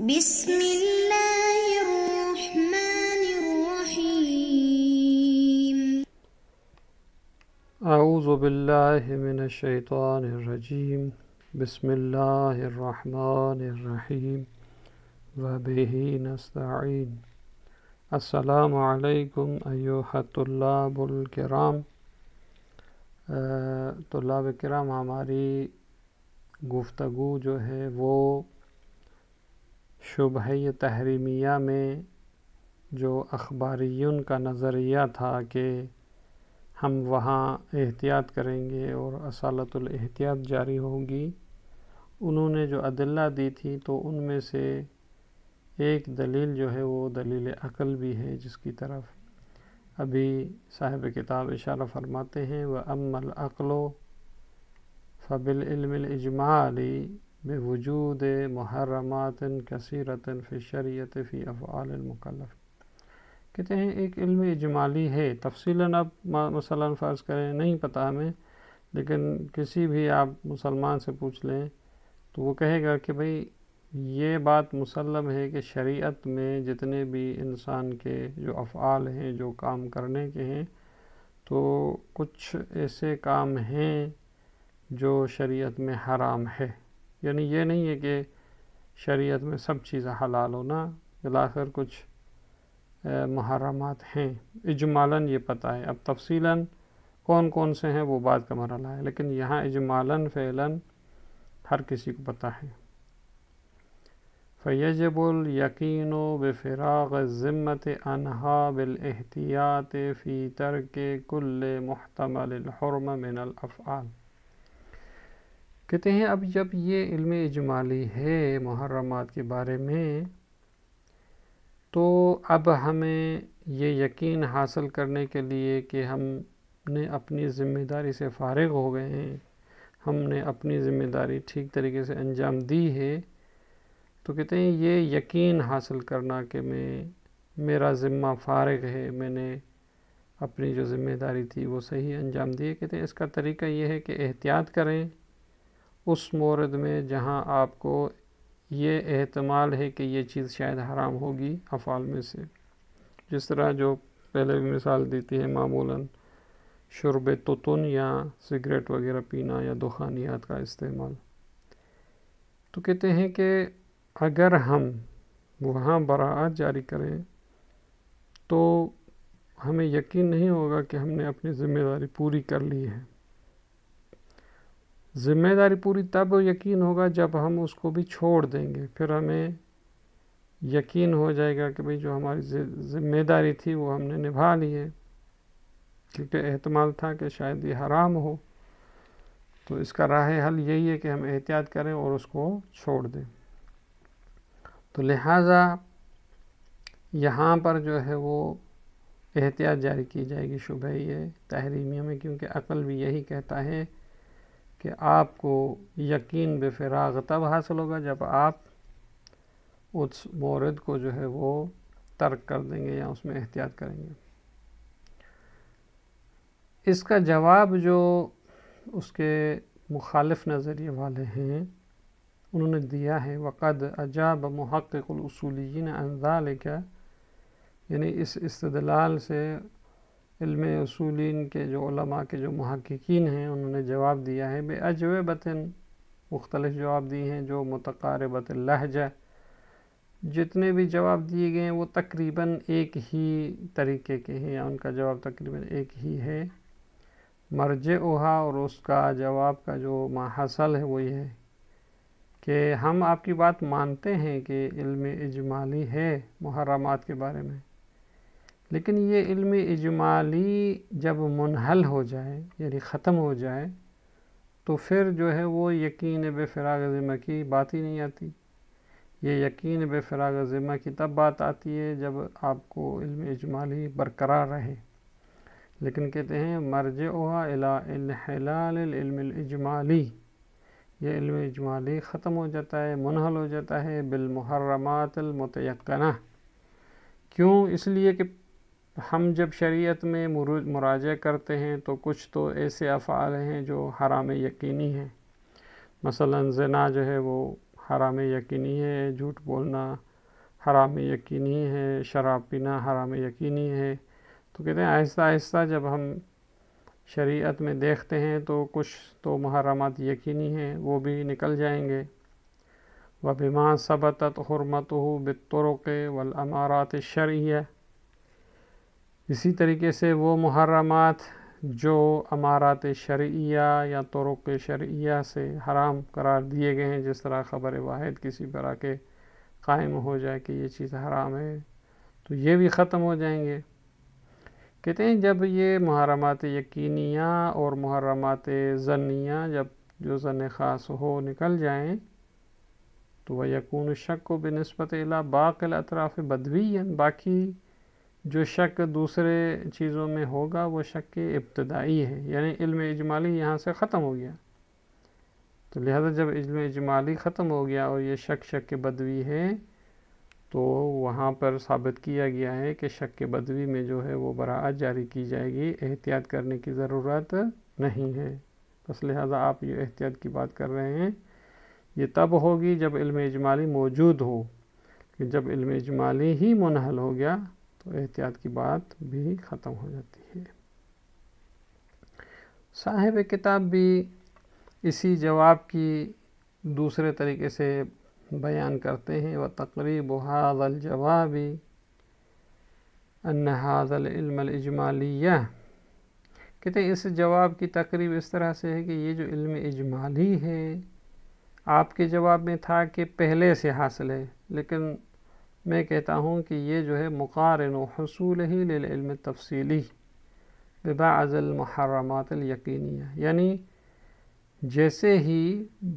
بسم الله الرحمن الرحيم. اعوذ باللہ من الشیطان الرجیم بسم اللہ الرحمن الرحیم وبہ نستعین. السلام علیکم ایھا الطلاب الکرام. طلاب کرام، ہماری گفتگو جو ہے وہ شبہ تحریمیہ میں جو اخباریون کا نظریہ تھا کہ ہم وہاں احتیاط کریں گے اور اصالت الاحتیاط جاری ہوگی، انہوں نے جو ادلہ دی تھی تو ان میں سے ایک دلیل جو ہے وہ دلیل عقل بھی ہے، جس کی طرف ابھی صاحب کتاب اشارہ فرماتے ہیں. وَأَمَّا الْعَقْلُ فَبِالْعِلْمِ الْإِجْمَالِ بِوُجُودِ مُحَرَّمَاتٍ كَثِيرَةٍ فِي الشَّرِيعَةِ فِي أَفْعَالِ الْمُكَلَّفِ. کہتے ہیں ایک علم اجمالی ہے، تفصیلاً اب مثلاً فرض کریں نہیں پتہ ہمیں، لیکن کسی بھی آپ مسلمان سے پوچھ لیں تو وہ کہے گا کہ بھئی یہ بات مسلم ہے کہ شریعت میں جتنے بھی انسان کے جو افعال ہیں، جو کام کرنے کے ہیں، تو کچھ ایسے کام ہیں جو شریعت میں حرام ہے. یعنی یہ نہیں ہے کہ شریعت میں سب چیزیں حلال ہونا، بالآخر کچھ محرمات ہیں. اجمالاً یہ پتہ ہے، اب تفصیلاً کون کون سے ہیں وہ بات کا مرحلہ ہے، لیکن یہاں اجمالاً فعلاً ہر کسی کو پتہ ہے. فَيَجِبُ الْيَقِينُ بِفِرَاغِ الذِّمَّةِ عَنْهَا بِالْاحْتِيَاطِ فِي تَرْكِ كُلِّ مُحْتَمَلِ الْحُرْمَ مِنَ الْأَفْعَالِ. کہتے ہیں اب جب یہ علم اجمالی ہے محرمات کے بارے میں، تو اب ہمیں یہ یقین حاصل کرنے کے لیے کہ ہم نے اپنی ذمہ داری سے فارغ ہو گئے ہیں، ہم نے اپنی ذمہ داری ٹھیک طریقے سے انجام دی ہے، تو کہتے ہیں یہ یقین حاصل کرنا کہ میرا ذمہ فارغ ہے، میں نے اپنی جو ذمہ داری تھی وہ صحیح انجام دی. کہتے ہیں اس کا طریقہ یہ ہے کہ احتیاط کریں اس مورد میں جہاں آپ کو یہ احتمال ہے کہ یہ چیز شاید حرام ہوگی افعال میں سے. جس طرح جو پہلے بھی مثال دیتی ہے معمولاً شرب تتن یا سگریٹ وغیرہ پینا یا دخانیات کا استعمال. تو کہتے ہیں کہ اگر ہم وہاں براعت جاری کریں تو ہمیں یقین نہیں ہوگا کہ ہم نے اپنی ذمہ داری پوری کر لی ہے. ذمہ داری پوری تب یقین ہوگا جب ہم اس کو بھی چھوڑ دیں گے، پھر ہمیں یقین ہو جائے گا کہ بھئی جو ہماری ذمہ داری تھی وہ ہم نے نبھا لی ہے، کیونکہ احتمال تھا کہ شاید یہ حرام ہو. تو اس کا راہ حل یہی ہے کہ ہم احتیاط کریں اور اس کو چھوڑ دیں. تو لہٰذا یہاں پر جو ہے وہ احتیاط جاری کی جائے گی شبہ تحریمیہ میں، کیونکہ عقل بھی یہی کہتا ہے کہ آپ کو یقین بفراغ تب حاصل ہوگا جب آپ اس مورد کو جو ہے وہ ترک کر دیں گے یا اس میں احتیاط کریں گے. اس کا جواب جو اس کے مخالف نظریے والے ہیں انہوں نے دیا ہے وقد اجاب محقق الاصولیین عن ذلك، یعنی اس استدلال سے علم اصولین کے جو علماء کے جو محققین ہیں انہوں نے جواب دیا ہے بأجوبۃ، مختلف جواب دیے ہیں جو متقاربۃ اللہجہ، جتنے بھی جواب دیے گئے ہیں وہ تقریباً ایک ہی طریقے کے ہیں یا ان کا جواب تقریباً ایک ہی ہے. مرجعها، اور اس کا جواب کا جو ماحصل ہے وہ یہ ہے کہ ہم آپ کی بات مانتے ہیں کہ علم اجمالی ہے محرمات کے بارے میں، لیکن یہ علم اجمالی جب منحل ہو جائے یعنی ختم ہو جائے تو پھر جو ہے وہ یقین بفراغ ذمہ کی بات ہی نہیں آتی. یہ یقین بفراغ ذمہ کی تب بات آتی ہے جب آپ کو علم اجمالی برقرار رہے. لیکن کہتے ہیں مرجعها الى انحلال العلم الاجمالی، یہ علم اجمالی ختم ہو جاتا ہے، منحل ہو جاتا ہے بالمحرمات المتیقنہ. کیوں؟ اس لیے کہ ہم جب شریعت میں مراجعہ کرتے ہیں تو کچھ تو ایسے افعال ہیں جو حرام یقینی ہیں. مثلا زنا جو ہے وہ حرام یقینی ہے، جھوٹ بولنا حرام یقینی ہے، شراب پینا حرام یقینی ہے. تو کہتے ہیں آہستہ آہستہ جب ہم شریعت میں دیکھتے ہیں تو کچھ تو محرمات یقینی ہیں وہ بھی نکل جائیں گے. وَبِمَا ثَبَتَتْ حُرْمَتُهُ بِالطُّرُقِ وَالْأَمَارَاتِ الشَّرْعِيَّةِ. اسی طریقے سے وہ محرمات جو امارات شرعیہ یا طرق شرعیہ سے حرام قرار دیے گئے ہیں، جس طرح خبر واحد کسی طرح کے قائم ہو جائے کہ یہ چیز حرام ہے، تو یہ بھی ختم ہو جائیں گے. کہتے ہیں جب یہ محرمات یقینیہ اور محرمات ظنیہ جب جو ظن خاص ہو نکل جائیں تو وَيَكُونُ الشَّكُّ بِنِسْبَةِ إِلَى بَاقِي الْأَطْرَافِ بَدْوِيًّا. باقی جو شک دوسرے چیزوں میں ہوگا وہ شک ابتدائی ہے، یعنی علم اجمالی یہاں سے ختم ہو گیا. تو لہذا جب علم اجمالی ختم ہو گیا اور یہ شک بدوی ہے تو وہاں پر ثابت کیا گیا ہے کہ شک بدوی میں جو ہے وہ براءت جاری کی جائے گی، احتیاط کرنے کی ضرورت نہیں ہے. بس لہذا آپ یہ احتیاط کی بات کر رہے ہیں یہ تب ہوگی جب علم اجمالی موجود ہو، کہ جب علم اجمالی ہی منحل ہو گیا تو احتیاط کی بات بھی ختم ہو جاتی ہے. صاحب کتاب بھی اسی جواب کی دوسرے طریقے سے بیان کرتے ہیں. وَتَقْرِيبُ هَذَا الْجَوَابِ أَنَّ هَذَا الْعِلْمَ الْإِجْمَالِيَّةِ. کہتے ہیں اس جواب کی تقریب اس طرح سے ہے کہ یہ جو علم اجمالی ہے آپ کے جواب میں تھا کہ پہلے سے حاصل ہے، لیکن میں کہتا ہوں کہ یہ جو ہے مقارن حصولہ للعلم التفصیلی ببعض المحرمات الیقینیہ. یعنی جیسے ہی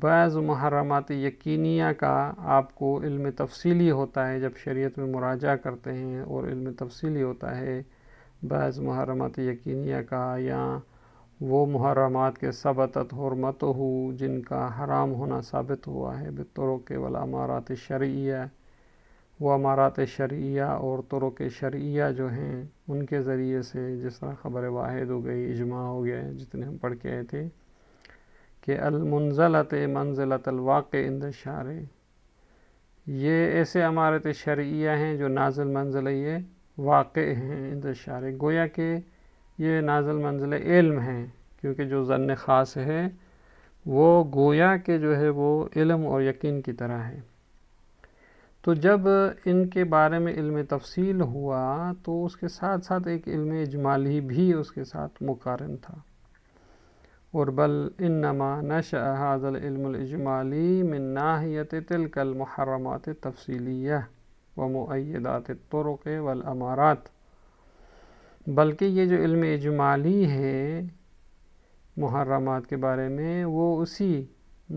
بعض محرمات یقینیہ کا آپ کو علم تفصیلی ہوتا ہے جب شریعت میں مراجعہ کرتے ہیں، اور علم تفصیلی ہوتا ہے بعض محرمات یقینیہ کا، یا وہ محرمات کے ثبتت حرمتہ جن کا حرام ہونا ثابت ہوا ہے بالطرق والامارات الشرعیہ. وہ امارات شرعیہ اور طرق شرعیہ جو ہیں ان کے ذریعے سے، جس طرح خبر واحد ہو گئی، اجماع ہو گیا، جتنے ہم پڑھ کے آئے تھے کہ المنزلۃ منزلۃ الواقع عند الشارع، یہ ایسے امارات شرعیہ ہیں جو نازل منزل یہ واقع ہیں عند الشارع. گویا کہ یہ نازل منزل علم ہیں، کیونکہ جو ظن خاص ہے وہ گویا کہ جو ہے وہ علم اور یقین کی طرح ہے. تو جب ان کے بارے میں علم تفصیل ہوا تو اس کے ساتھ ساتھ ایک علم اجمالی بھی اس کے ساتھ مقارن تھا. اور بل انما نشأ هذا العلم الاجمالی من ناحیت تلک المحرمات التفصیلیہ ومؤیدات الطرق والامارات. بلکہ یہ جو علم اجمالی ہے محرمات کے بارے میں وہ اسی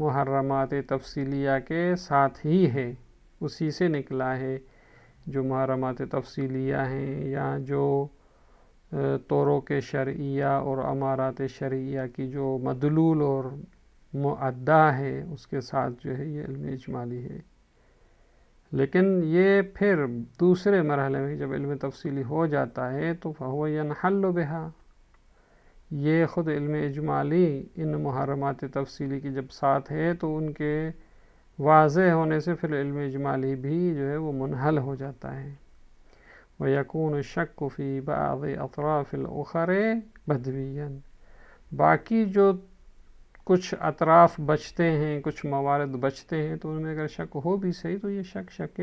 محرمات تفصیلیہ کے ساتھ ہی ہے، اسی سے نکلا ہے. جو محرمات تفصیلیہ ہیں یا جو طرق شرعیہ اور امارات شرعیہ کی جو مدلول اور معدہ ہے اس کے ساتھ جو ہے یہ علم اجمالی ہے. لیکن یہ پھر دوسرے مرحلے میں جب علم تفصیلی ہو جاتا ہے تو فہو ینحل بہا، یہ خود علم اجمالی ان محرمات تفصیلی کی جب ساتھ ہے تو ان کے واضح ہونے سے پھر علم اجمالی بھی جو ہے وہ منحل ہو جاتا ہے. وَيَكُونُ الشَّكُّ فِي بَعْضِ أَطْرَافِ الْأُخَرِ بَدْوِيًّا. باقی جو کچھ اطراف بچتے ہیں، کچھ موارد بچتے ہیں، تو ان میں اگر شک ہو بھی صحیح تو یہ شک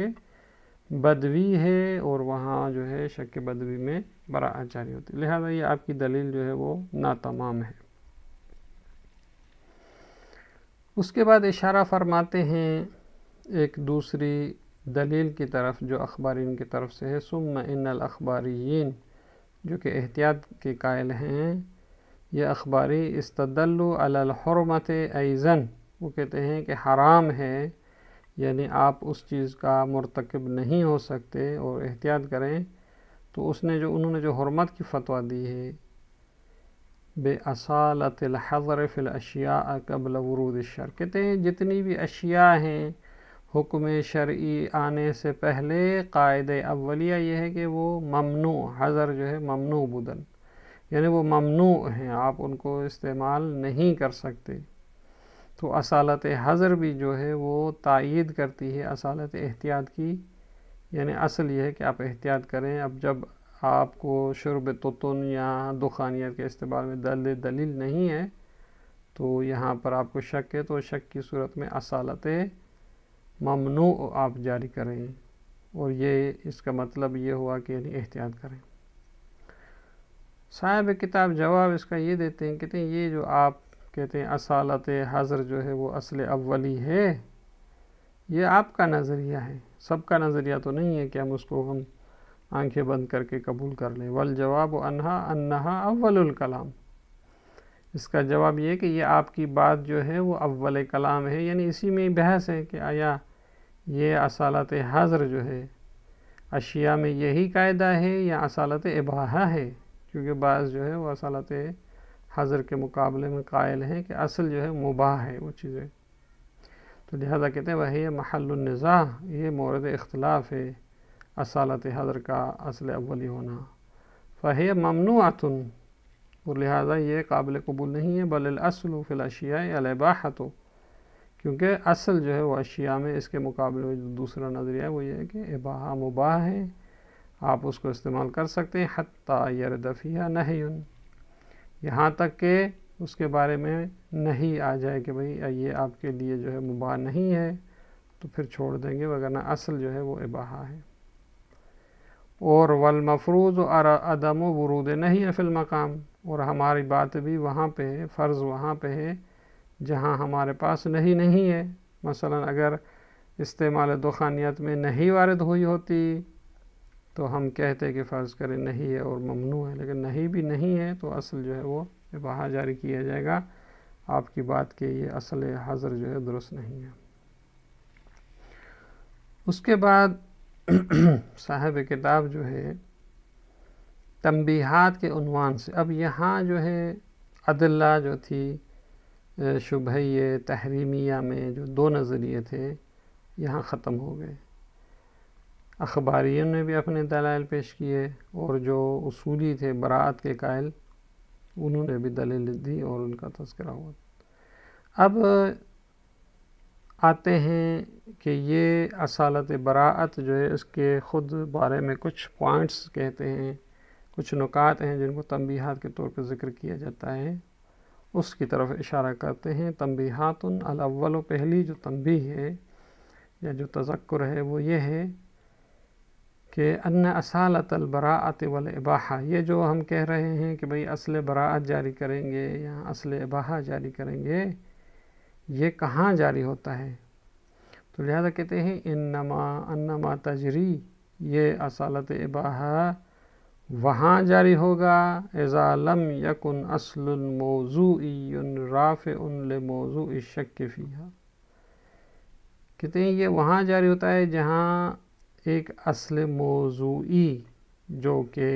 بدوی ہے، اور وہاں جو ہے شک بدوی میں براءت جاری ہوتی ہے. لہذا یہ آپ کی دلیل جو ہے وہ ناتمام ہے. اس کے بعد اشارہ فرماتے ہیں ایک دوسری دلیل کی طرف جو اخبارین کی طرف سے ہے. ثم ان الاخباریین، جو کہ احتیاط کے قائل ہیں، یہ اخباری استدلوا علی الحرمت ایضاً، وہ کہتے ہیں کہ حرام ہے، یعنی آپ اس چیز کا مرتکب نہیں ہو سکتے اور احتیاط کریں. تو انہوں نے جو حرمت کی فتویٰ دی ہے بِأَصَالَةِ الْحَظْرِ فِي الْأَشْيَاءِ قَبْلَ وُرُودِ الشَّرْعِ، کہتے ہیں جتنی بھی اشیاء ہیں حکم شرعی آنے سے پہلے قاعدہ اولیہ یہ ہے کہ وہ ممنوع، حظر جو ہے ممنوع بدن، یعنی وہ ممنوع ہیں، آپ ان کو استعمال نہیں کر سکتے. تو اصالت حضر بھی جو ہے وہ تائید کرتی ہے اصالت احتیاط کی، یعنی اصل یہ ہے کہ آپ احتیاط کریں۔ اب جب آپ کو شرب توتن یا دخانیات کے استعمال میں دلیل نہیں ہے تو یہاں پر آپ کو شک ہے، تو شک کی صورت میں اصالت ممنوع آپ جاری کریں، اور یہ اس کا مطلب یہ ہوا کہ یعنی احتیاط کریں۔ صاحب کتاب جواب اس کا یہ دیتے ہیں، کہتے ہیں یہ جو آپ کہتے ہیں اصالت حضر جو ہے وہ اصل اولی ہے، یہ آپ کا نظریہ ہے، سب کا نظریہ تو نہیں ہے کہ ہم اس کو آنکھیں بند کر کے قبول کر لیں۔ والجواب انہا اول الکلام، اس کا جواب یہ ہے کہ یہ آپ کی بات جو ہے وہ اول کلام ہے، یعنی اسی میں بحث ہے کہ آیا یہ اصالت حضر جو ہے اشیاء میں یہی قاعدہ ہے یا اصالت اباحہ ہے، کیونکہ بعض جو ہے وہ اصالت حضر کے مقابلے میں قائل ہیں کہ اصل جو ہے مباح ہے وہ چیزیں، تو لہذا کہتے ہیں وہی محل النزاع، یہ مورد اختلاف ہے اصالت حضر کا اصل اولی ہونا۔ فہی ممنوعۃ، اور لہذا یہ قابل قبول نہیں ہے، بل الاصل فی الاشیاء الاباحۃ، کیونکہ اصل جو ہے وہ اشیاء میں اس کے مقابلے میں جو دوسرا نظریہ ہے وہ یہ ہے کہ اباحہ مباح ہے، آپ اس کو استعمال کر سکتے ہیں، حتیٰ یرد فیہا نہی، یہاں تک کہ اس کے بارے میں نہیں آ جائے کہ بھئی یہ آپ کے لیے جو ہے مباح نہیں ہے تو پھر چھوڑ دیں گے، وگرنہ اصل جو ہے وہ اباحہ ہے۔ اور والمفروض عدم ورود نہیں فی المقام، اور ہماری بات بھی وہاں پہ ہے، فرض وہاں پہ ہے جہاں ہمارے پاس نہیں ہے۔ مثلا اگر استعمال دخانیات میں نہیں وارد ہوئی ہوتی تو ہم کہتے کہ فرض کریں نہیں ہے اور ممنوع ہے، لیکن نہیں بھی نہیں ہے تو اصل جو ہے وہ اباحہ جاری کیا جائے گا۔ آپ کی بات کہ یہ اصل حضر جو ہے درست نہیں ہے۔ اس کے بعد صاحب کتاب جو ہے تنبیہات کے عنوان سے، اب یہاں جو ہے ادلہ جو تھی شبہیہ تحریمیہ میں جو دو نظریے تھے یہاں ختم ہو گئے، اخباریوں نے بھی اپنے دلائل پیش کیے، اور جو اصولی تھے براءت کے قائل انہوں نے بھی دلیل دی اور ان کا تذکرہ ہوا۔ اب آتے ہیں کہ یہ اصالت براءت جو ہے اس کے خود بارے میں کچھ پوائنٹس کہتے ہیں، کچھ نکات ہیں جن کو تنبیہات کے طور پہ ذکر کیا جاتا ہے، اس کی طرف اشارہ کرتے ہیں۔ تنبیہات الاول، پہلی جو تنبیہ ہے یا جو تذکر ہے وہ یہ ہے کہ ان اصالت البراءت والاباحہ، یہ جو ہم کہہ رہے ہیں کہ بھئی اصل براءت جاری کریں گے یا اصل اباحہ جاری کریں گے، یہ کہاں جاری ہوتا ہے؟ تو لہذا کہتے ہیں انما تجری، یہ اصالت اباحہ وہاں جاری ہوگا اذا لم یکن اصل موضوعی رافع لموضوع الشک فیہا، کہتے ہیں یہ وہاں جاری ہوتا ہے جہاں ایک اصل موضوعی جو کہ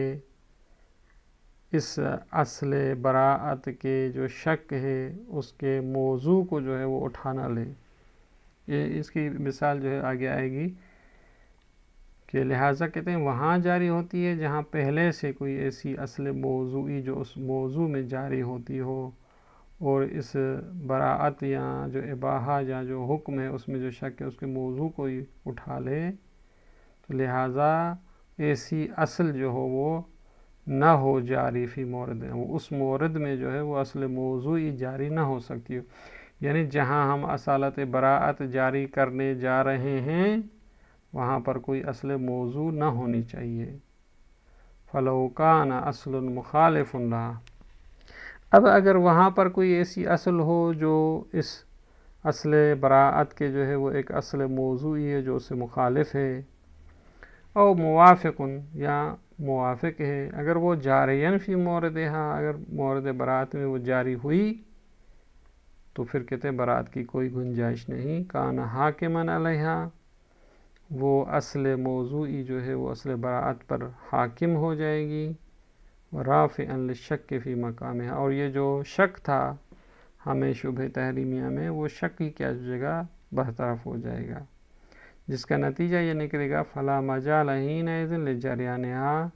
اس اصل براءت کے جو شک ہے اس کے موضوع کو جو ہے وہ اٹھانا لے۔ یہ اس کی مثال جو ہے آگے آئے گی کہ لہٰذا کہتے ہیں وہاں جاری ہوتی ہے جہاں پہلے سے کوئی ایسی اصل موضوعی جو اس موضوع میں جاری ہوتی ہو، اور اس براءت یا جو اباحہ یا جو حکم ہے اس میں جو شک ہے اس کے موضوع کو ہی اٹھا لے، تو لہٰذا ایسی اصل جو ہو وہ نہ ہو جاری فی مورد، اس مورد میں جو ہے وہ اصل موضوعی جاری نہ ہو سکتی ہو، یعنی جہاں ہم اصالت براءت جاری کرنے جا رہے ہیں وہاں پر کوئی اصل موضوع نہ ہونی چاہیے۔ فَلَوْ كَانَ أَصْلٌ مُخَالِفٌ لَهَا، اب اگر وہاں پر کوئی ایسی اصل ہو جو اس اصل براءت کے جو ہے وہ ایک اصل موضوعی ہے جو اس سے مخالف ہے، او موافق، یا موافق ہے، اگر وہ جارین فی موردہا، اگر مورد براءت میں وہ جاری ہوئی تو پھر کہتے ہیں براءت کی کوئی گنجائش نہیں۔ کان حاکماً علیہا، وہ اصل موضوعی جو ہے وہ اصل براءت پر حاکم ہو جائے گی، رافعا للشک فی مقامہا، اور یہ جو شک تھا ہمیں شبہ تحریمیہ میں وہ شک ہی کیا جگہ برطرف ہو جائے گا، جس کا نتیجہ یہ نکلے گا فلا مجال حینئذ لجریانہا،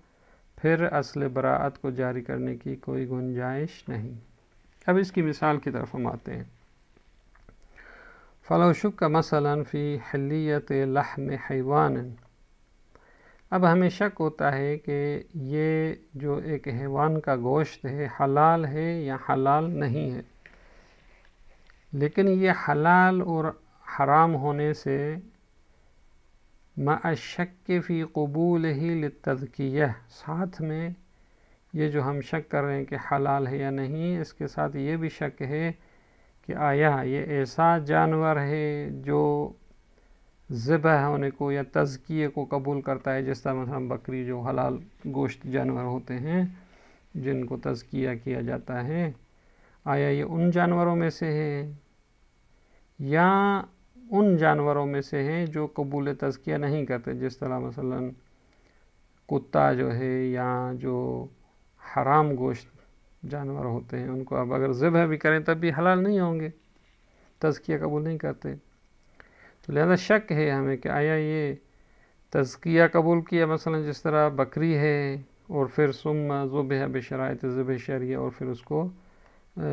پھر اصل براءت کو جاری کرنے کی کوئی گنجائش نہیں۔ اب اس کی مثال کی طرف ہم آتے ہیں۔ فلو شک مثلا فی حلیت لحم حیوان، اب ہمیں شک ہوتا ہے کہ یہ جو ایک حیوان کا گوشت ہے حلال ہے یا حلال نہیں ہے، لیکن یہ حلال اور حرام ہونے سے مع الشک فی قبولہ للتذکیہ، ساتھ میں یہ جو ہم شک کر رہے ہیں کہ حلال ہے یا نہیں، اس کے ساتھ یہ بھی شک ہے کہ آیا یہ ایسا جانور ہے جو ذبح ہونے کو یا تزکیے کو قبول کرتا ہے، جس طرح مثلا بکری جو حلال گوشت جانور ہوتے ہیں جن کو تزکیہ کیا جاتا ہے، آیا یہ ان جانوروں میں سے ہے یا ان جانوروں میں سے ہیں جو قبول تزکیہ نہیں کرتے، جس طرح مثلا کتا جو ہے یا جو حرام گوشت جانور ہوتے ہیں ان کو اب اگر ذبح بھی کریں تب بھی حلال نہیں ہوں گے، تزکیہ قبول نہیں کرتے. تو لہذا شک ہے ہمیں کہ آیا یہ تزکیہ قبول کیا مثلا جس طرح بکری ہے اور پھر ثم ذبح بشرائط ذبح شرعیہ، اور پھر اس کو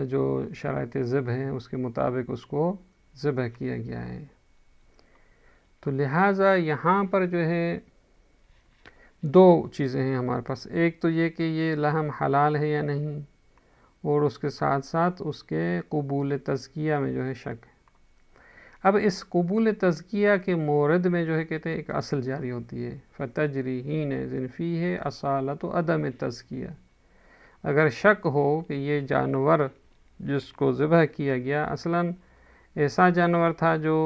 جو شرائط ذبح ہیں اس کے مطابق اس کو ذبح کیا گیا ہے. تو لہٰذا یہاں پر جو ہے دو چیزیں ہیں ہمارے پاس، ایک تو یہ کہ یہ لحم حلال ہے یا نہیں، اور اس کے ساتھ ساتھ اس کے قبول تزکیہ میں جو ہے شک ہے. اب اس قبول تزکیہ کے مورد میں جو ہے کہتے ہیں ایک اصل جاری ہوتی ہے، فتجری حینئذ فیہ اصالۃ عدم تزکیہ. اگر شک ہو کہ یہ جانور جس کو ذبح کیا گیا اصلاً ایسا جانور تھا جو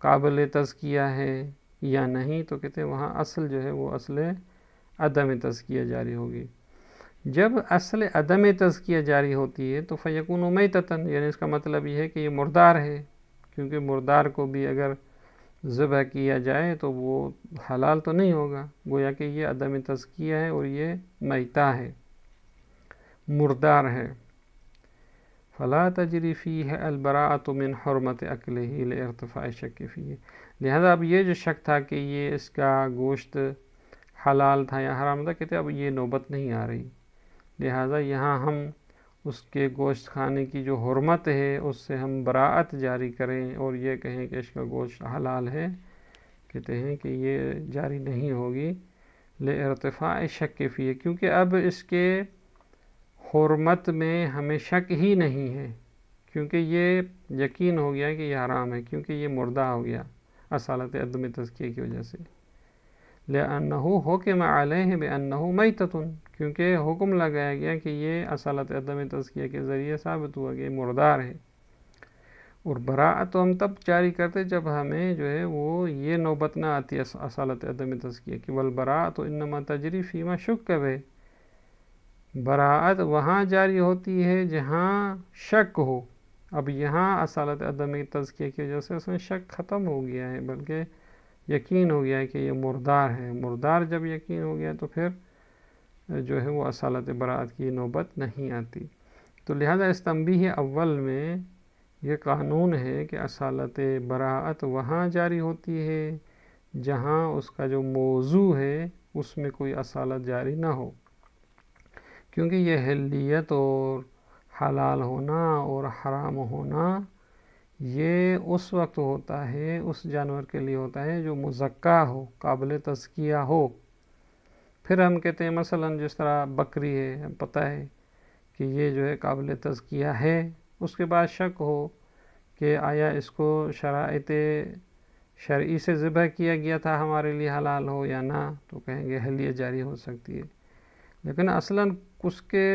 قابل تزکیہ ہے یا نہیں، تو کہتے ہیں وہاں اصل جو ہے وہ اصل عدم تزکیہ جاری ہوگی. جب اصل عدم تزکیہ جاری ہوتی ہے تو فیکون میتتن، یعنی اس کا مطلب یہ ہے کہ یہ مردار ہے، کیونکہ مردار کو بھی اگر ذبح کیا جائے تو وہ حلال تو نہیں ہوگا، گویا کہ یہ عدم تزکیہ ہے اور یہ میتہ ہے، مردار ہے. فلا تجری فیہ البراءۃ من حرمت اکلہ لارتفاع شک فیہ. لہذا اب یہ جو شک تھا کہ یہ اس کا گوشت حلال تھا یا حرام تھا، کہتے اب یہ نوبت نہیں آ رہی، لہذا یہاں ہم اس کے گوشت کھانے کی جو حرمت ہے اس سے ہم براءت جاری کریں اور یہ کہیں کہ اس کا گوشت حلال ہے، کہتے ہیں کہ یہ جاری نہیں ہوگی لارتفاع شک فیہ، کیونکہ اب اس کے حرمت میں ہمیں شک ہی نہیں ہے، کیونکہ یہ یقین ہو گیا کہ یہ حرام ہے، کیونکہ یہ مردہ ہو گیا اصالت عدم تزکیہ کی وجہ سے. لأنه حکم علیہ بأنه میتۃ، کیونکہ حکم لگایا گیا کہ یہ اصالت عدم تزکیہ کے ذریعے ثابت ہوا کہ یہ مردار ہے. اور براءت تو ہم تب جاری کرتے جب ہمیں جو ہے وہ یہ نوبت نہ آتی اصالت عدم تزکیہ کی. والبراءۃ انما تجری فیما شک بہ، براءت وہاں جاری ہوتی ہے جہاں شک ہو. اب یہاں اصالت عدم تزکیہ کی وجہ سے اس میں شک ختم ہو گیا ہے، بلکہ یقین ہو گیا ہے کہ یہ مردار ہے. مردار جب یقین ہو گیا تو پھر جو ہے وہ اصالت براءت کی نوبت نہیں آتی. تو لہذا اس تنبیہ اول میں یہ قانون ہے کہ اصالت براءت وہاں جاری ہوتی ہے جہاں اس کا جو موضوع ہے اس میں کوئی اصالت جاری نہ ہو، کیونکہ یہ حلیت اور حلال ہونا اور حرام ہونا یہ اس وقت ہوتا ہے، اس جانور کے لیے ہوتا ہے جو مزکا ہو، قابل تزکیہ ہو. پھر ہم کہتے ہیں مثلا جس طرح بکری ہے، پتہ ہے کہ یہ جو ہے قابل تزکیہ ہے، اس کے بعد شک ہو کہ آیا اس کو شرائط شرعی سے ذبح کیا گیا تھا ہمارے لیے حلال ہو یا نہ، تو کہیں گے حلیت جاری ہو سکتی ہے. لیکن اصلاً اس کے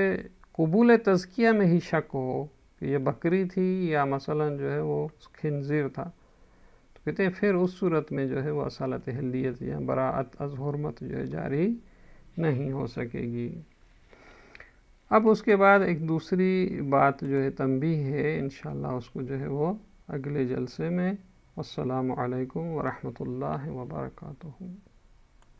قبول تزکیہ میں ہی شک ہو کہ یہ بکری تھی یا مثلا جو ہے وہ خنزیر تھا، تو کہتے ہیں پھر اس صورت میں جو ہے وہ اصالت حلیت یا براءت از حرمت جو ہے جاری نہیں ہو سکے گی. اب اس کے بعد ایک دوسری بات جو ہے تنبیہ ہے، انشاءاللہ اس کو جو ہے وہ اگلے جلسے میں. السلام علیکم ورحمۃ اللہ وبرکاتہ.